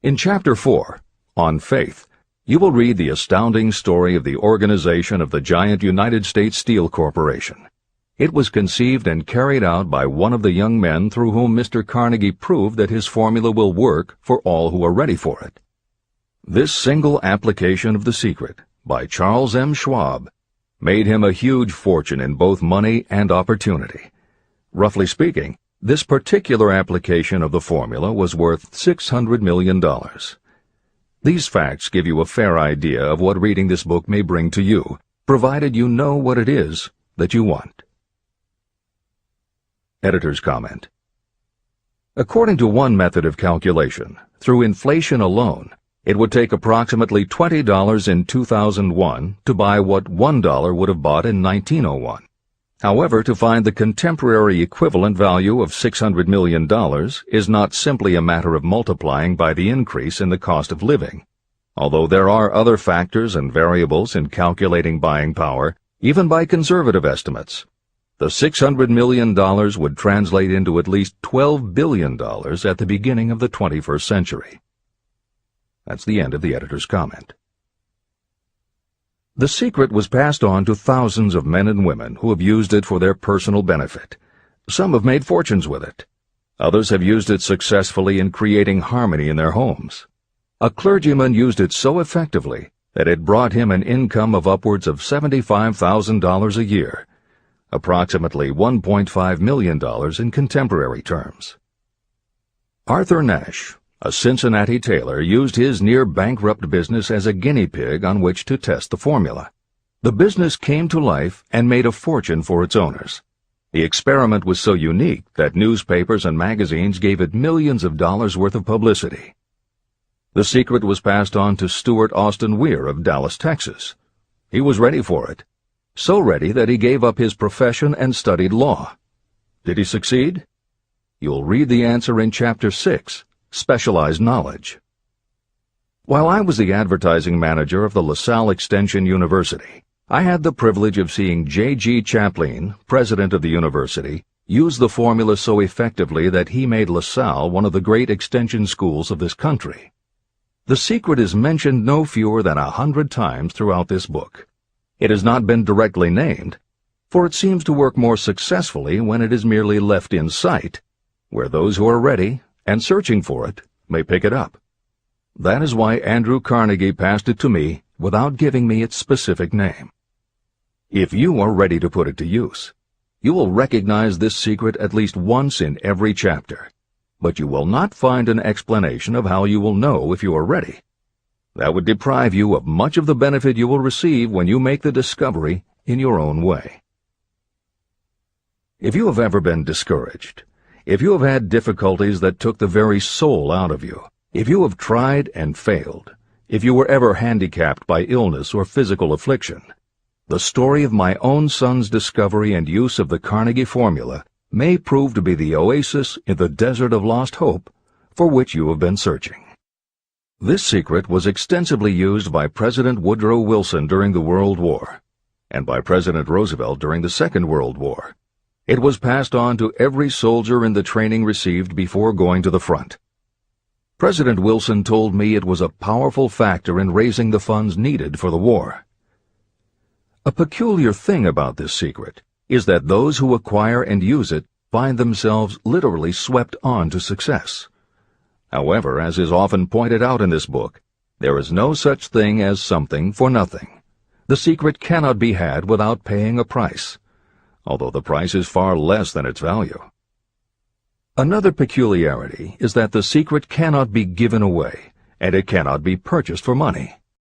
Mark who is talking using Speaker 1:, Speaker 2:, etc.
Speaker 1: In Chapter 4, On Faith, you will read the astounding story of the organization of the giant United States Steel Corporation. It was conceived and carried out by one of the young men through whom Mr. Carnegie proved that his formula will work for all who are ready for it. This single application of the secret, by Charles M. Schwab, made him a huge fortune in both money and opportunity. Roughly speaking, this particular application of the formula was worth $600 million. These facts give you a fair idea of what reading this book may bring to you, provided you know what it is that you want. Editor's comment. According to one method of calculation, through inflation alone, it would take approximately $20 in 2001 to buy what $1 would have bought in 1901. However, to find the contemporary equivalent value of $600 million is not simply a matter of multiplying by the increase in the cost of living. Although there are other factors and variables in calculating buying power, even by conservative estimates, the $600 million would translate into at least $12 billion at the beginning of the 21st century. That's the end of the editor's comment. The secret was passed on to thousands of men and women who have used it for their personal benefit. Some have made fortunes with it. Others have used it successfully in creating harmony in their homes. A clergyman used it so effectively that it brought him an income of upwards of $75,000 a year, approximately $1.5 million in contemporary terms. Arthur Nash, a Cincinnati tailor, used his near-bankrupt business as a guinea pig on which to test the formula. The business came to life and made a fortune for its owners. The experiment was so unique that newspapers and magazines gave it millions of dollars worth of publicity. The secret was passed on to Stuart Austin Weir of Dallas, Texas. He was ready for it, so ready that he gave up his profession and studied law. Did he succeed? You'll read the answer in Chapter 6, Specialized Knowledge. While I was the advertising manager of the LaSalle Extension University, I had the privilege of seeing J.G. Chaplin, president of the university, use the formula so effectively that he made LaSalle one of the great extension schools of this country. The secret is mentioned no fewer than 100 times throughout this book. It has not been directly named, for it seems to work more successfully when it is merely left in sight, where those who are ready and searching for it may pick it up. That is why Andrew Carnegie passed it to me without giving me its specific name. If you are ready to put it to use, you will recognize this secret at least once in every chapter, but you will not find an explanation of how you will know if you are ready. That would deprive you of much of the benefit you will receive when you make the discovery in your own way. If you have ever been discouraged, if you have had difficulties that took the very soul out of you, if you have tried and failed, if you were ever handicapped by illness or physical affliction, the story of my own son's discovery and use of the Carnegie formula may prove to be the oasis in the desert of lost hope for which you have been searching. This secret was extensively used by President Woodrow Wilson during the World War, and by President Roosevelt during the Second World War. It was passed on to every soldier in the training received before going to the front. President Wilson told me it was a powerful factor in raising the funds needed for the war. A peculiar thing about this secret is that those who acquire and use it find themselves literally swept on to success. However, as is often pointed out in this book, there is no such thing as something for nothing. The secret cannot be had without paying a price, although the price is far less than its value. Another peculiarity is that the secret cannot be given away, and it cannot be purchased for money.